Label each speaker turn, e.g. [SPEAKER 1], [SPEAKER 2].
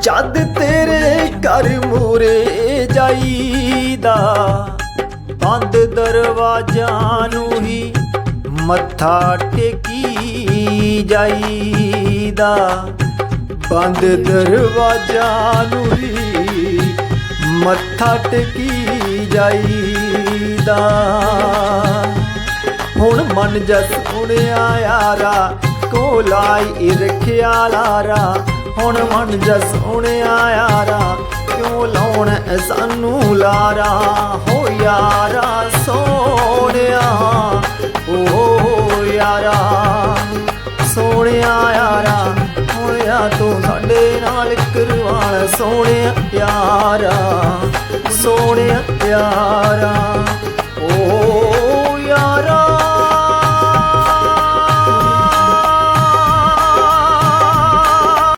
[SPEAKER 1] जद तेरे घर मूरे जाईदा बंद दरवाजा नू ही मत्था टेकी जाईदा बंद दरवाजा नू ही मत्था टेकी जाईदा हुण मन जस उड़िया यारा कोलाई रखिया लारा हुण मन जस उड़िया यारा क्यों लाउण सानू लारा हो यारा सोहणिया ओ यारा सोहणिया यारा होया तू साडे नाल करवाण सोहणिया यारा सोहणिया यारा ओ